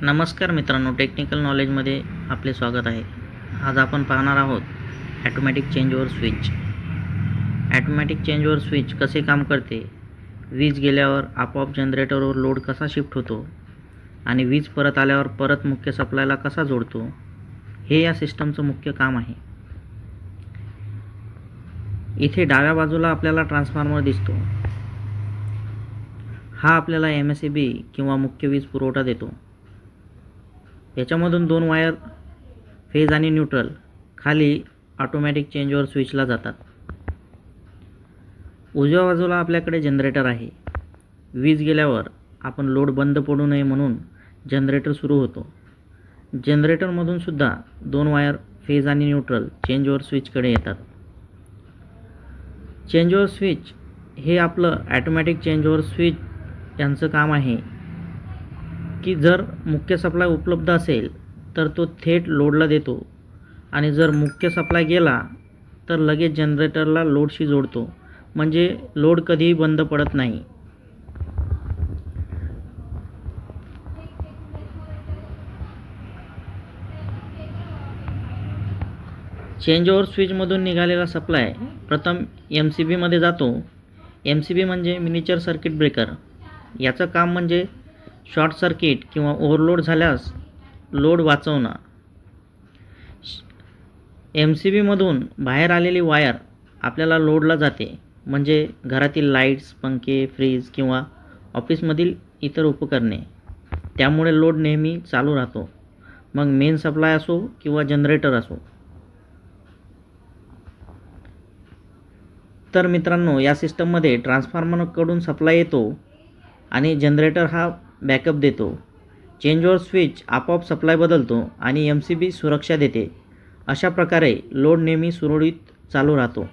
नमस्कार मित्रांनो, टेक्निकल नॉलेजमध्ये आपले स्वागत आहे. आज आपण पाहणार आहोत automatic changeover switch. Automatic changeover switch कसे काम करते, वीज गेल्यावर आपोआप जनरेटरवर लोड कसा शिफ्ट होतो आणि वीज परत आल्यावर परत मुख्य सप्लायला कसा जोडतो, हे या सिस्टमचं मुख्य काम आहे. इथे डाव्या बाजूला आपल्याला ट्रान्सफॉर्मर दिसतो. हा आपल्याला MSEB किंवा मुख्य वीज पुरवठा देतो. याच्यामधून 2 वायर फेज आणि न्यूट्रल खाली ऑटोमॅटिक चेंजओव्हर स्विचला जातात. उजव्या बाजूला आपल्याकडे जनरेटर आहे. वीज गेल्यावर आपण लोड बंद पडू नये म्हणून जनरेटर सुरू होतो. जनरेटरमधून सुद्धा 2 वायर फेज आणि न्यूट्रल चेंजओव्हर स्विचकडे येतात. चेंजओव्हर स्विच हे आपलं ॲटोमॅटिक चेंजओव्हर स्विच यांचं काम आहे की जर मुख्य सप्लाय उपलब्ध असेल तर तो थेट लोडला देतो आणि जर मुख्य सप्लाय गेला तर लगेच जनरेटरला लोडशी जोडतो, म्हणजे लोड कधीही बंद पडत नाही. चेंजओव्हर स्विचमधून निघालेला सप्लाय प्रथम MCB मध्ये जातो. MCB म्हणजे मिनिएचर सर्किट ब्रेकर. याचं काम म्हणजे शॉर्ट सर्किट किंवा ओव्हरलोड झाल्यास लोड वाचवणं. MCB मधून बाहेर आलेली वायर आपल्याला लोडला जाते, म्हणजे घरातील लाईट्स, पंखे, फ्रीज किंवा ऑफिसमधील इतर उपकरणे. त्यामुळे लोड नेहमी चालू राहतो, मग मेन सप्लाय असो किंवा जनरेटर असो. तर मित्रांनो, या सिस्टममध्ये ट्रान्सफॉर्मरकडून सप्लाय येतो आणि जनरेटर हा बॅकअप देतो. चेंजओव्हर स्विच आपोआप सप्लाय बदलतो आणि MCB सुरक्षा देते. अशा प्रकारे लोड नेहमी सुरळीत चालू राहतो.